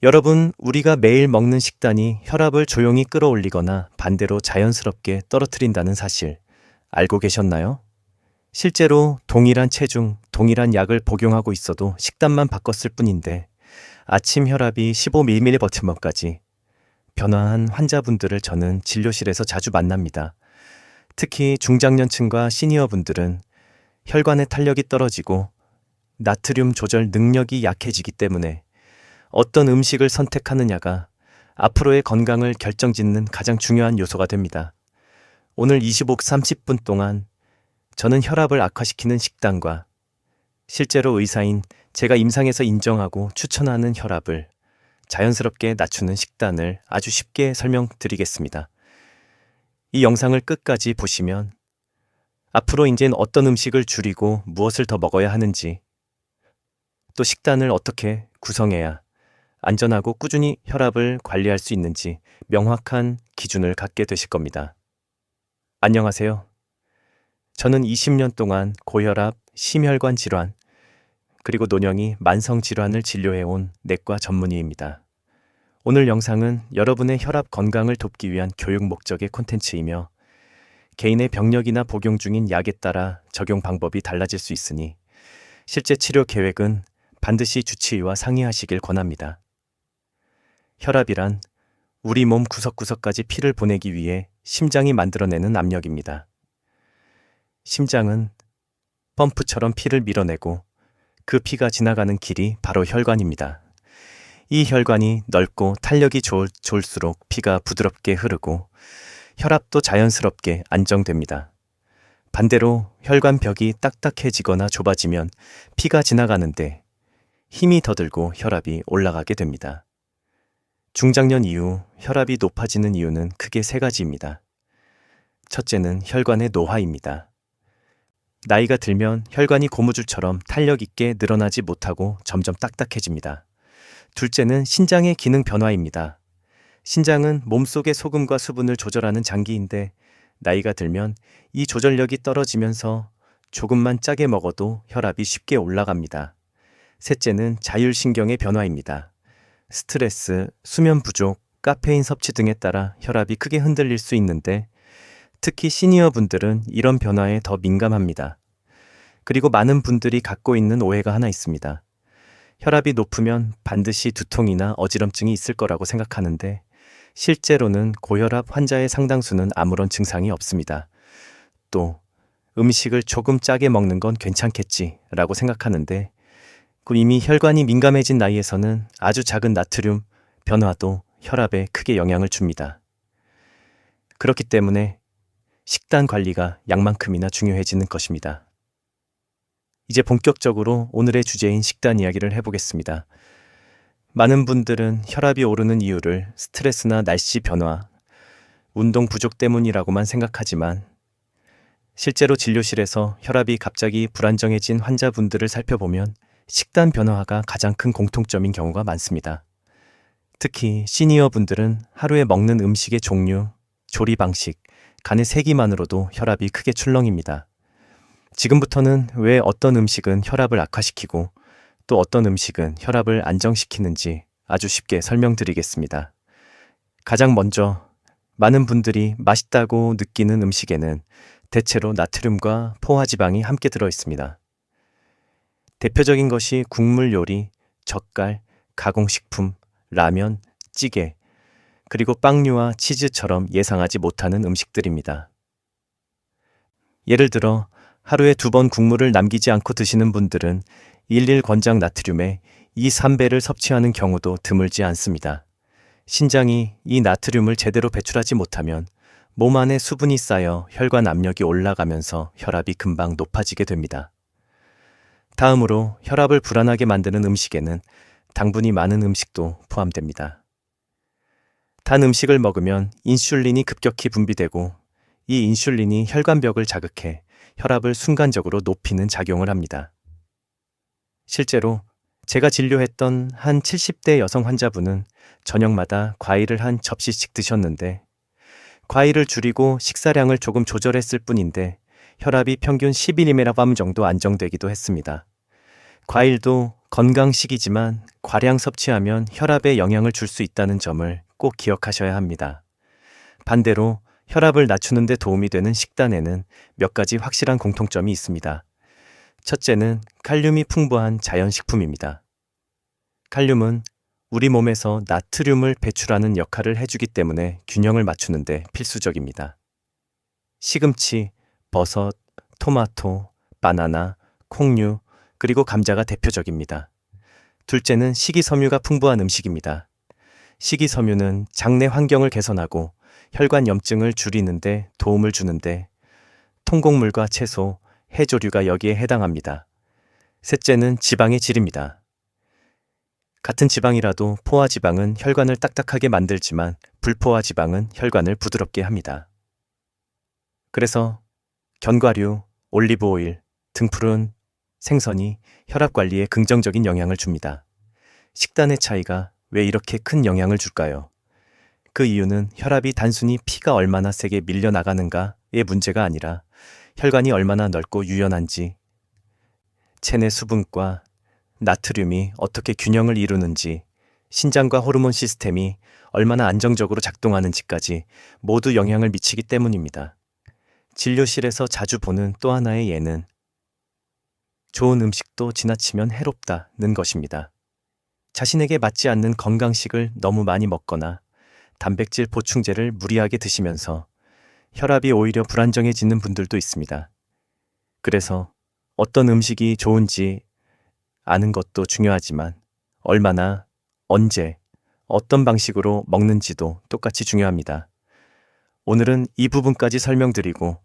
여러분, 우리가 매일 먹는 식단이 혈압을 조용히 끌어올리거나 반대로 자연스럽게 떨어뜨린다는 사실 알고 계셨나요? 실제로 동일한 체중, 동일한 약을 복용하고 있어도 식단만 바꿨을 뿐인데 아침 혈압이 15mm 버티면까지 변화한 환자분들을 저는 진료실에서 자주 만납니다. 특히 중장년층과 시니어분들은 혈관의 탄력이 떨어지고 나트륨 조절 능력이 약해지기 때문에 어떤 음식을 선택하느냐가 앞으로의 건강을 결정짓는 가장 중요한 요소가 됩니다. 오늘 25, 30분 동안 저는 혈압을 악화시키는 식단과 실제로 의사인 제가 임상에서 인정하고 추천하는 혈압을 자연스럽게 낮추는 식단을 아주 쉽게 설명드리겠습니다. 이 영상을 끝까지 보시면 앞으로 이젠 어떤 음식을 줄이고 무엇을 더 먹어야 하는지, 또 식단을 어떻게 구성해야 안전하고 꾸준히 혈압을 관리할 수 있는지 명확한 기준을 갖게 되실 겁니다. 안녕하세요. 저는 20년 동안 고혈압, 심혈관 질환, 그리고 노령이 만성 질환을 진료해온 내과 전문의입니다. 오늘 영상은 여러분의 혈압 건강을 돕기 위한 교육 목적의 콘텐츠이며 개인의 병력이나 복용 중인 약에 따라 적용 방법이 달라질 수 있으니 실제 치료 계획은 반드시 주치의와 상의하시길 권합니다. 혈압이란 우리 몸 구석구석까지 피를 보내기 위해 심장이 만들어내는 압력입니다. 심장은 펌프처럼 피를 밀어내고 그 피가 지나가는 길이 바로 혈관입니다. 이 혈관이 넓고 탄력이 좋을수록 피가 부드럽게 흐르고 혈압도 자연스럽게 안정됩니다. 반대로 혈관 벽이 딱딱해지거나 좁아지면 피가 지나가는데 힘이 더 들고 혈압이 올라가게 됩니다. 중장년 이후 혈압이 높아지는 이유는 크게 세 가지입니다. 첫째는 혈관의 노화입니다. 나이가 들면 혈관이 고무줄처럼 탄력 있게 늘어나지 못하고 점점 딱딱해집니다. 둘째는 신장의 기능 변화입니다. 신장은 몸속의 소금과 수분을 조절하는 장기인데 나이가 들면 이 조절력이 떨어지면서 조금만 짜게 먹어도 혈압이 쉽게 올라갑니다. 셋째는 자율신경의 변화입니다. 스트레스, 수면 부족, 카페인 섭취 등에 따라 혈압이 크게 흔들릴 수 있는데 특히 시니어 분들은 이런 변화에 더 민감합니다. 그리고 많은 분들이 갖고 있는 오해가 하나 있습니다. 혈압이 높으면 반드시 두통이나 어지럼증이 있을 거라고 생각하는데 실제로는 고혈압 환자의 상당수는 아무런 증상이 없습니다. 또 음식을 조금 짜게 먹는 건 괜찮겠지라고 생각하는데 이미 혈관이 민감해진 나이에서는 아주 작은 나트륨 변화도 혈압에 크게 영향을 줍니다. 그렇기 때문에 식단 관리가 약만큼이나 중요해지는 것입니다. 이제 본격적으로 오늘의 주제인 식단 이야기를 해보겠습니다. 많은 분들은 혈압이 오르는 이유를 스트레스나 날씨 변화, 운동 부족 때문이라고만 생각하지만 실제로 진료실에서 혈압이 갑자기 불안정해진 환자분들을 살펴보면 식단 변화가 가장 큰 공통점인 경우가 많습니다. 특히 시니어 분들은 하루에 먹는 음식의 종류, 조리 방식, 간의 세기만으로도 혈압이 크게 출렁입니다. 지금부터는 왜 어떤 음식은 혈압을 악화시키고 또 어떤 음식은 혈압을 안정시키는지 아주 쉽게 설명드리겠습니다. 가장 먼저 많은 분들이 맛있다고 느끼는 음식에는 대체로 나트륨과 포화지방이 함께 들어 있습니다. 대표적인 것이 국물 요리, 젓갈, 가공식품, 라면, 찌개, 그리고 빵류와 치즈처럼 예상하지 못하는 음식들입니다. 예를 들어 하루에 2번 국물을 남기지 않고 드시는 분들은 일일 권장 나트륨의 2, 3배를 섭취하는 경우도 드물지 않습니다. 신장이 이 나트륨을 제대로 배출하지 못하면 몸 안에 수분이 쌓여 혈관 압력이 올라가면서 혈압이 금방 높아지게 됩니다. 다음으로 혈압을 불안하게 만드는 음식에는 당분이 많은 음식도 포함됩니다. 단 음식을 먹으면 인슐린이 급격히 분비되고 이 인슐린이 혈관벽을 자극해 혈압을 순간적으로 높이는 작용을 합니다. 실제로 제가 진료했던 한 70대 여성 환자분은 저녁마다 과일을 한 접시씩 드셨는데 과일을 줄이고 식사량을 조금 조절했을 뿐인데 혈압이 평균 11mg 정도 안정되기도 했습니다. 과일도 건강식이지만 과량 섭취하면 혈압에 영향을 줄 수 있다는 점을 꼭 기억하셔야 합니다. 반대로 혈압을 낮추는 데 도움이 되는 식단에는 몇 가지 확실한 공통점이 있습니다. 첫째는 칼륨이 풍부한 자연식품입니다. 칼륨은 우리 몸에서 나트륨을 배출하는 역할을 해주기 때문에 균형을 맞추는 데 필수적입니다. 시금치, 버섯, 토마토, 바나나, 콩류, 그리고 감자가 대표적입니다. 둘째는 식이섬유가 풍부한 음식입니다. 식이섬유는 장내 환경을 개선하고 혈관 염증을 줄이는데 도움을 주는데 통곡물과 채소, 해조류가 여기에 해당합니다. 셋째는 지방의 질입니다. 같은 지방이라도 포화지방은 혈관을 딱딱하게 만들지만 불포화지방은 혈관을 부드럽게 합니다. 그래서 견과류, 올리브오일, 등푸른 생선이 혈압 관리에 긍정적인 영향을 줍니다. 식단의 차이가 왜 이렇게 큰 영향을 줄까요? 그 이유는 혈압이 단순히 피가 얼마나 세게 밀려나가는가의 문제가 아니라 혈관이 얼마나 넓고 유연한지, 체내 수분과 나트륨이 어떻게 균형을 이루는지, 신장과 호르몬 시스템이 얼마나 안정적으로 작동하는지까지 모두 영향을 미치기 때문입니다. 진료실에서 자주 보는 또 하나의 예는 좋은 음식도 지나치면 해롭다는 것입니다. 자신에게 맞지 않는 건강식을 너무 많이 먹거나 단백질 보충제를 무리하게 드시면서 혈압이 오히려 불안정해지는 분들도 있습니다. 그래서 어떤 음식이 좋은지 아는 것도 중요하지만 얼마나, 언제, 어떤 방식으로 먹는지도 똑같이 중요합니다. 오늘은 이 부분까지 설명드리고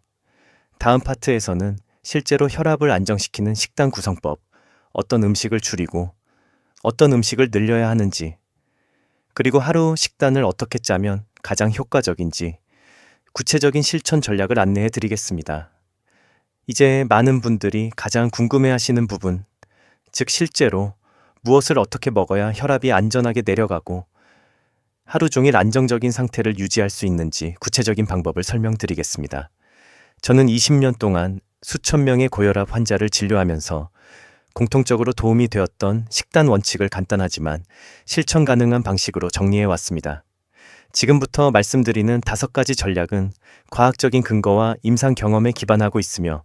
다음 파트에서는 실제로 혈압을 안정시키는 식단 구성법, 어떤 음식을 줄이고 어떤 음식을 늘려야 하는지, 그리고 하루 식단을 어떻게 짜면 가장 효과적인지 구체적인 실천 전략을 안내해 드리겠습니다. 이제 많은 분들이 가장 궁금해하시는 부분, 즉 실제로 무엇을 어떻게 먹어야 혈압이 안전하게 내려가고 하루 종일 안정적인 상태를 유지할 수 있는지 구체적인 방법을 설명드리겠습니다. 저는 20년 동안 수천 명의 고혈압 환자를 진료하면서 공통적으로 도움이 되었던 식단 원칙을 간단하지만 실천 가능한 방식으로 정리해 왔습니다. 지금부터 말씀드리는 5가지 전략은 과학적인 근거와 임상 경험에 기반하고 있으며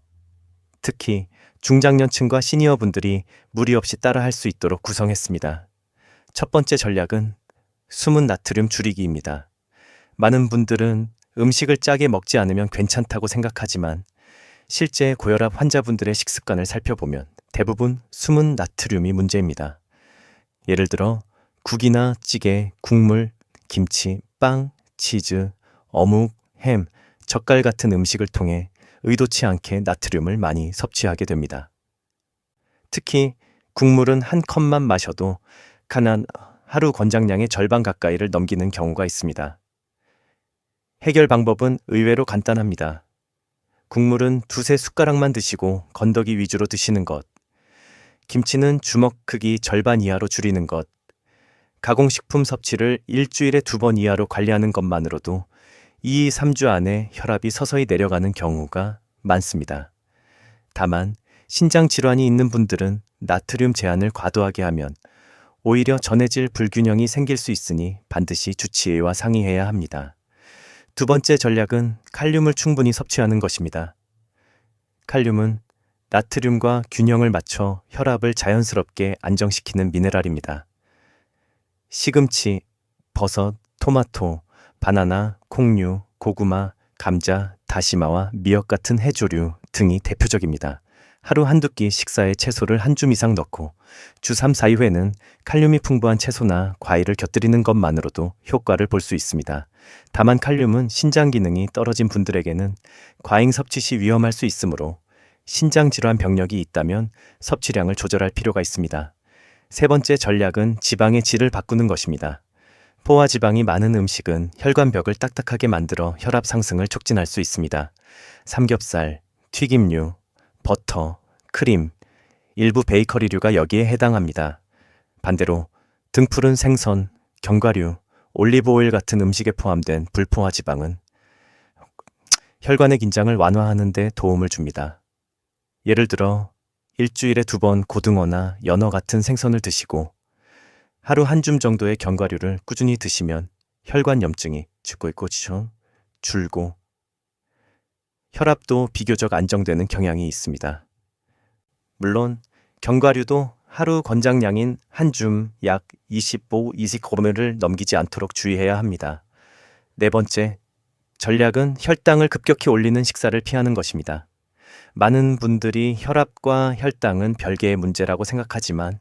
특히 중장년층과 시니어분들이 무리 없이 따라할 수 있도록 구성했습니다. 첫 번째 전략은 숨은 나트륨 줄이기입니다. 많은 분들은 음식을 짜게 먹지 않으면 괜찮다고 생각하지만 실제 고혈압 환자분들의 식습관을 살펴보면 대부분 숨은 나트륨이 문제입니다. 예를 들어 국이나 찌개, 국물, 김치, 빵, 치즈, 어묵, 햄, 젓갈 같은 음식을 통해 의도치 않게 나트륨을 많이 섭취하게 됩니다. 특히 국물은 한 컵만 마셔도 하루 권장량의 절반 가까이를 넘기는 경우가 있습니다. 해결 방법은 의외로 간단합니다. 국물은 2-3 숟가락만 드시고 건더기 위주로 드시는 것, 김치는 주먹 크기 절반 이하로 줄이는 것, 가공식품 섭취를 일주일에 2번 이하로 관리하는 것만으로도 2-3주 안에 혈압이 서서히 내려가는 경우가 많습니다. 다만 신장 질환이 있는 분들은 나트륨 제한을 과도하게 하면 오히려 전해질 불균형이 생길 수 있으니 반드시 주치의와 상의해야 합니다. 두 번째 전략은 칼륨을 충분히 섭취하는 것입니다. 칼륨은 나트륨과 균형을 맞춰 혈압을 자연스럽게 안정시키는 미네랄입니다. 시금치, 버섯, 토마토, 바나나, 콩류, 고구마, 감자, 다시마와 미역 같은 해조류 등이 대표적입니다. 하루 한두 끼 식사에 채소를 한 줌 이상 넣고 주 3-4회는 칼륨이 풍부한 채소나 과일을 곁들이는 것만으로도 효과를 볼 수 있습니다. 다만 칼륨은 신장 기능이 떨어진 분들에게는 과잉 섭취 시 위험할 수 있으므로 신장 질환 병력이 있다면 섭취량을 조절할 필요가 있습니다. 세 번째 전략은 지방의 질을 바꾸는 것입니다. 포화지방이 많은 음식은 혈관벽을 딱딱하게 만들어 혈압 상승을 촉진할 수 있습니다. 삼겹살, 튀김류, 버터, 크림, 일부 베이커리류가 여기에 해당합니다. 반대로 등푸른 생선, 견과류, 올리브오일 같은 음식에 포함된 불포화 지방은 혈관의 긴장을 완화하는 데 도움을 줍니다. 예를 들어 일주일에 2번 고등어나 연어 같은 생선을 드시고 하루 한 줌 정도의 견과류를 꾸준히 드시면 혈관 염증이 줄고 혈압도 비교적 안정되는 경향이 있습니다. 물론 견과류도 하루 권장량인 한 줌 약 25-29g을 넘기지 않도록 주의해야 합니다. 네 번째, 전략은 혈당을 급격히 올리는 식사를 피하는 것입니다. 많은 분들이 혈압과 혈당은 별개의 문제라고 생각하지만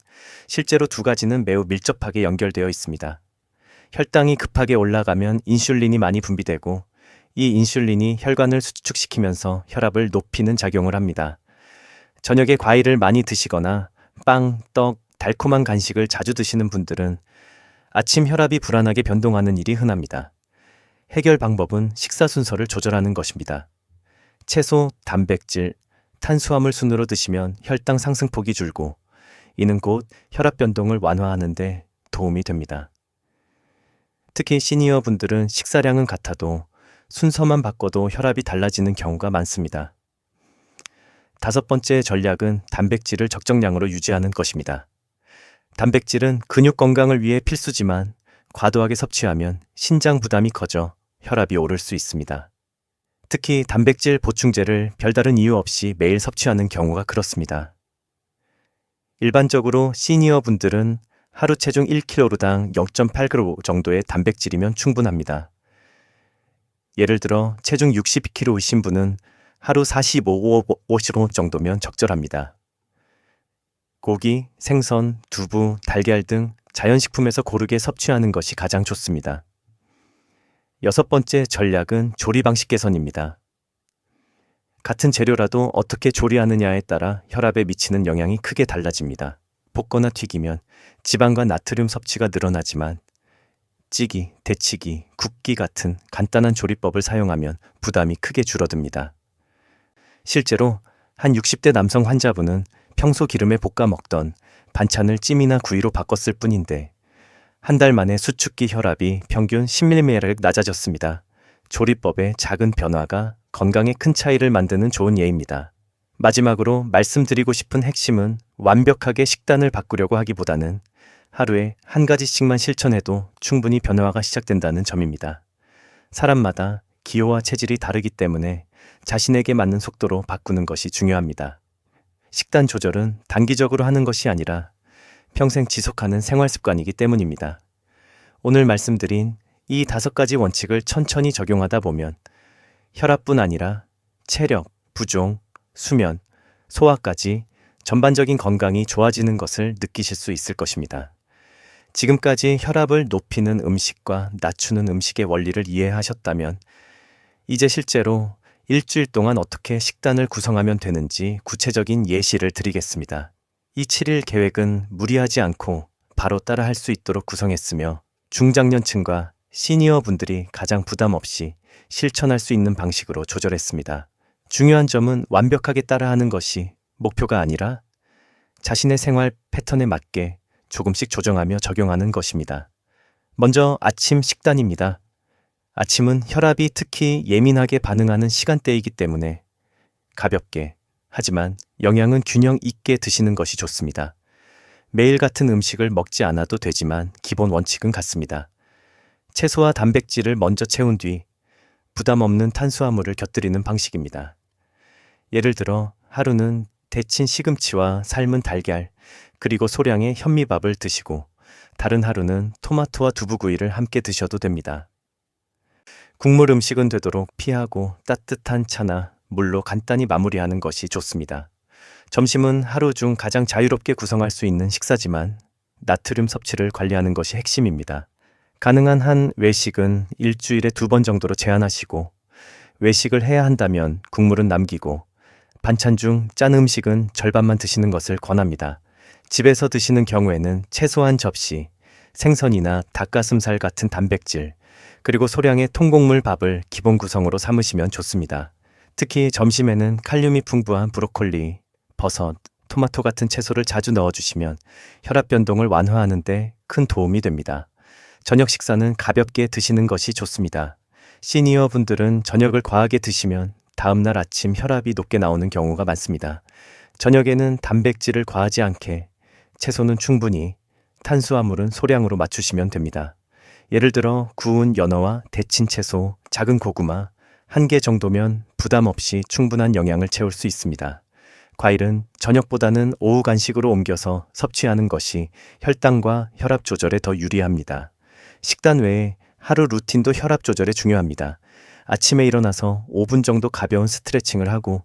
실제로 두 가지는 매우 밀접하게 연결되어 있습니다. 혈당이 급하게 올라가면 인슐린이 많이 분비되고 이 인슐린이 혈관을 수축시키면서 혈압을 높이는 작용을 합니다. 저녁에 과일을 많이 드시거나 빵, 떡, 달콤한 간식을 자주 드시는 분들은 아침 혈압이 불안하게 변동하는 일이 흔합니다. 해결 방법은 식사 순서를 조절하는 것입니다. 채소, 단백질, 탄수화물 순으로 드시면 혈당 상승폭이 줄고 이는 곧 혈압 변동을 완화하는 데 도움이 됩니다. 특히 시니어 분들은 식사량은 같아도 순서만 바꿔도 혈압이 달라지는 경우가 많습니다. 5번째 전략은 단백질을 적정량으로 유지하는 것입니다. 단백질은 근육 건강을 위해 필수지만 과도하게 섭취하면 신장 부담이 커져 혈압이 오를 수 있습니다. 특히 단백질 보충제를 별다른 이유 없이 매일 섭취하는 경우가 그렇습니다. 일반적으로 시니어 분들은 하루 체중 1kg당 0.8g 정도의 단백질이면 충분합니다. 예를 들어 체중 62kg이신 분은 하루 45g 정도면 적절합니다. 고기, 생선, 두부, 달걀 등 자연식품에서 고르게 섭취하는 것이 가장 좋습니다. 6번째 전략은 조리 방식 개선입니다. 같은 재료라도 어떻게 조리하느냐에 따라 혈압에 미치는 영향이 크게 달라집니다. 볶거나 튀기면 지방과 나트륨 섭취가 늘어나지만 찌기, 데치기, 굽기 같은 간단한 조리법을 사용하면 부담이 크게 줄어듭니다. 실제로 한 60대 남성 환자분은 평소 기름에 볶아 먹던 반찬을 찜이나 구이로 바꿨을 뿐인데 한 달 만에 수축기 혈압이 평균 10mm씩 낮아졌습니다. 조리법의 작은 변화가 건강에 큰 차이를 만드는 좋은 예입니다. 마지막으로 말씀드리고 싶은 핵심은 완벽하게 식단을 바꾸려고 하기보다는 하루에 한 가지씩만 실천해도 충분히 변화가 시작된다는 점입니다. 사람마다 기호와 체질이 다르기 때문에 자신에게 맞는 속도로 바꾸는 것이 중요합니다. 식단 조절은 단기적으로 하는 것이 아니라 평생 지속하는 생활 습관이기 때문입니다. 오늘 말씀드린 이 5가지 원칙을 천천히 적용하다 보면 혈압뿐 아니라 체력, 부종, 수면, 소화까지 전반적인 건강이 좋아지는 것을 느끼실 수 있을 것입니다. 지금까지 혈압을 높이는 음식과 낮추는 음식의 원리를 이해하셨다면 이제 실제로 일주일 동안 어떻게 식단을 구성하면 되는지 구체적인 예시를 드리겠습니다. 이 7일 계획은 무리하지 않고 바로 따라 할 수 있도록 구성했으며 중장년층과 시니어 분들이 가장 부담 없이 실천할 수 있는 방식으로 조절했습니다. 중요한 점은 완벽하게 따라하는 것이 목표가 아니라 자신의 생활 패턴에 맞게 조금씩 조정하며 적용하는 것입니다. 먼저 아침 식단입니다. 아침은 혈압이 특히 예민하게 반응하는 시간대이기 때문에 가볍게 하지만 영양은 균형 있게 드시는 것이 좋습니다. 매일 같은 음식을 먹지 않아도 되지만 기본 원칙은 같습니다. 채소와 단백질을 먼저 채운 뒤 부담 없는 탄수화물을 곁들이는 방식입니다. 예를 들어 하루는 데친 시금치와 삶은 달걀, 그리고 소량의 현미밥을 드시고 다른 하루는 토마토와 두부구이를 함께 드셔도 됩니다. 국물 음식은 되도록 피하고 따뜻한 차나 물로 간단히 마무리하는 것이 좋습니다. 점심은 하루 중 가장 자유롭게 구성할 수 있는 식사지만 나트륨 섭취를 관리하는 것이 핵심입니다. 가능한 한 외식은 일주일에 2번 정도로 제한하시고 외식을 해야 한다면 국물은 남기고 반찬 중 짠 음식은 절반만 드시는 것을 권합니다. 집에서 드시는 경우에는 채소 한 접시, 생선이나 닭가슴살 같은 단백질, 그리고 소량의 통곡물 밥을 기본 구성으로 삼으시면 좋습니다. 특히 점심에는 칼륨이 풍부한 브로콜리, 버섯, 토마토 같은 채소를 자주 넣어주시면 혈압 변동을 완화하는 데 큰 도움이 됩니다. 저녁 식사는 가볍게 드시는 것이 좋습니다. 시니어 분들은 저녁을 과하게 드시면 다음날 아침 혈압이 높게 나오는 경우가 많습니다. 저녁에는 단백질을 과하지 않게, 채소는 충분히, 탄수화물은 소량으로 맞추시면 됩니다. 예를 들어 구운 연어와 데친 채소, 작은 고구마, 1개 정도면 부담 없이 충분한 영양을 채울 수 있습니다. 과일은 저녁보다는 오후 간식으로 옮겨서 섭취하는 것이 혈당과 혈압 조절에 더 유리합니다. 식단 외에 하루 루틴도 혈압 조절에 중요합니다. 아침에 일어나서 5분 정도 가벼운 스트레칭을 하고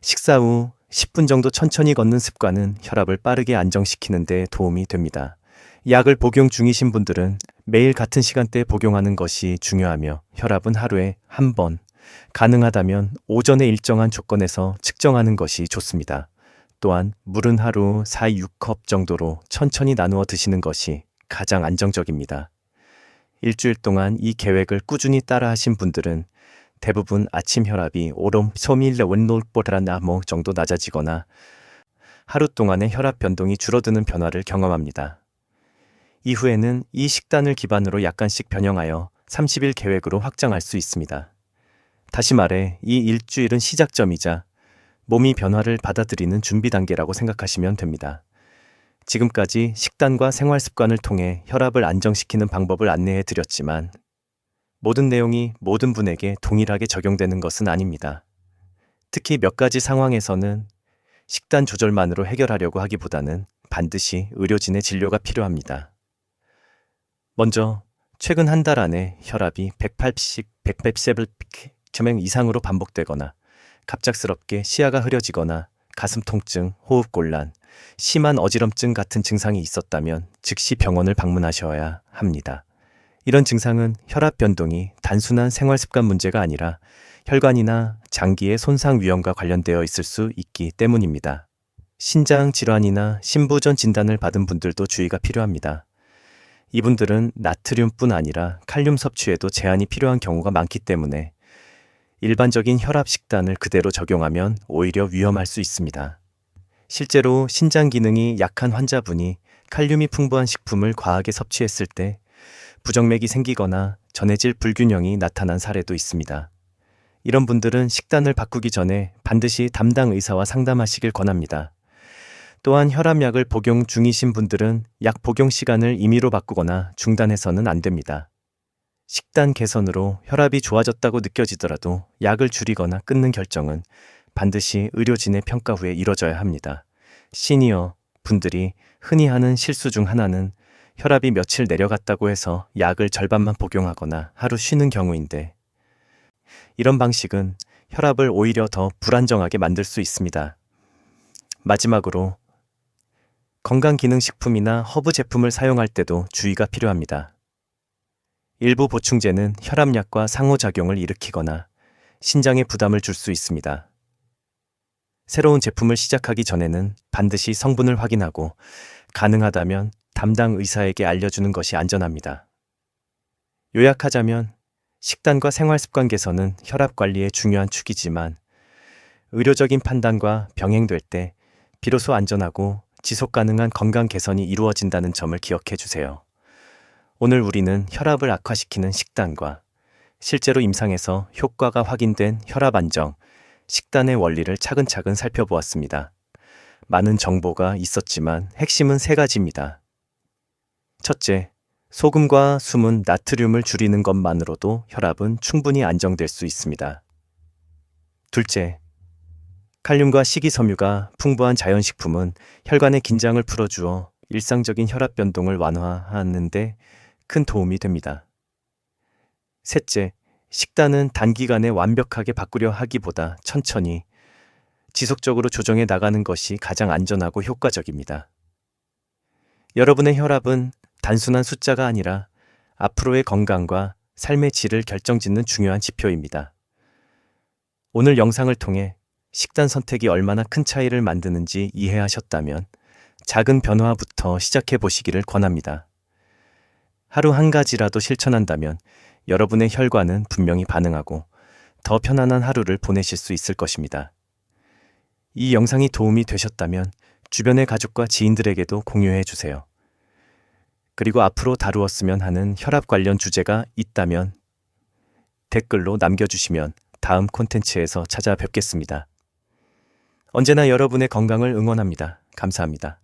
식사 후 10분 정도 천천히 걷는 습관은 혈압을 빠르게 안정시키는 데 도움이 됩니다. 약을 복용 중이신 분들은 매일 같은 시간대에 복용하는 것이 중요하며 혈압은 하루에 한 번, 가능하다면 오전에 일정한 조건에서 측정하는 것이 좋습니다. 또한 물은 하루 4, 6컵 정도로 천천히 나누어 드시는 것이 가장 안정적입니다. 일주일 동안 이 계획을 꾸준히 따라 하신 분들은 대부분 아침 혈압이 오름 소밀레 원놀보라나모 정도 낮아지거나 하루 동안의 혈압 변동이 줄어드는 변화를 경험합니다. 이후에는 이 식단을 기반으로 약간씩 변형하여 30일 계획으로 확장할 수 있습니다. 다시 말해 이 일주일은 시작점이자 몸이 변화를 받아들이는 준비 단계라고 생각하시면 됩니다. 지금까지 식단과 생활 습관을 통해 혈압을 안정시키는 방법을 안내해 드렸지만 모든 내용이 모든 분에게 동일하게 적용되는 것은 아닙니다. 특히 몇 가지 상황에서는 식단 조절만으로 해결하려고 하기보다는 반드시 의료진의 진료가 필요합니다. 먼저 최근 한 달 안에 혈압이 180, 187 이상으로 반복되거나 갑작스럽게 시야가 흐려지거나 가슴 통증, 호흡곤란, 심한 어지럼증 같은 증상이 있었다면 즉시 병원을 방문하셔야 합니다. 이런 증상은 혈압 변동이 단순한 생활습관 문제가 아니라 혈관이나 장기의 손상 위험과 관련되어 있을 수 있기 때문입니다. 신장 질환이나 심부전 진단을 받은 분들도 주의가 필요합니다. 이분들은 나트륨뿐 아니라 칼륨 섭취에도 제한이 필요한 경우가 많기 때문에 일반적인 혈압 식단을 그대로 적용하면 오히려 위험할 수 있습니다. 실제로 신장 기능이 약한 환자분이 칼륨이 풍부한 식품을 과하게 섭취했을 때 부정맥이 생기거나 전해질 불균형이 나타난 사례도 있습니다. 이런 분들은 식단을 바꾸기 전에 반드시 담당 의사와 상담하시길 권합니다. 또한 혈압약을 복용 중이신 분들은 약 복용 시간을 임의로 바꾸거나 중단해서는 안 됩니다. 식단 개선으로 혈압이 좋아졌다고 느껴지더라도 약을 줄이거나 끊는 결정은 반드시 의료진의 평가 후에 이뤄져야 합니다. 시니어 분들이 흔히 하는 실수 중 하나는 혈압이 며칠 내려갔다고 해서 약을 절반만 복용하거나 하루 쉬는 경우인데 이런 방식은 혈압을 오히려 더 불안정하게 만들 수 있습니다. 마지막으로 건강기능식품이나 허브 제품을 사용할 때도 주의가 필요합니다. 일부 보충제는 혈압약과 상호작용을 일으키거나 신장에 부담을 줄 수 있습니다. 새로운 제품을 시작하기 전에는 반드시 성분을 확인하고 가능하다면 담당 의사에게 알려주는 것이 안전합니다. 요약하자면 식단과 생활습관 개선은 혈압 관리의 중요한 축이지만 의료적인 판단과 병행될 때 비로소 안전하고 지속 가능한 건강 개선이 이루어진다는 점을 기억해 주세요. 오늘 우리는 혈압을 악화시키는 식단과 실제로 임상에서 효과가 확인된 혈압 안정, 식단의 원리를 차근차근 살펴보았습니다. 많은 정보가 있었지만 핵심은 3가지입니다. 첫째, 소금과 숨은 나트륨을 줄이는 것만으로도 혈압은 충분히 안정될 수 있습니다. 둘째, 칼륨과 식이섬유가 풍부한 자연식품은 혈관의 긴장을 풀어주어 일상적인 혈압 변동을 완화하는 데 큰 도움이 됩니다. 셋째, 식단은 단기간에 완벽하게 바꾸려 하기보다 천천히 지속적으로 조정해 나가는 것이 가장 안전하고 효과적입니다. 여러분의 혈압은 단순한 숫자가 아니라 앞으로의 건강과 삶의 질을 결정짓는 중요한 지표입니다. 오늘 영상을 통해 식단 선택이 얼마나 큰 차이를 만드는지 이해하셨다면 작은 변화부터 시작해 보시기를 권합니다. 하루 한 가지라도 실천한다면 여러분의 혈관은 분명히 반응하고 더 편안한 하루를 보내실 수 있을 것입니다. 이 영상이 도움이 되셨다면 주변의 가족과 지인들에게도 공유해 주세요. 그리고 앞으로 다루었으면 하는 혈압 관련 주제가 있다면 댓글로 남겨주시면 다음 콘텐츠에서 찾아뵙겠습니다. 언제나 여러분의 건강을 응원합니다. 감사합니다.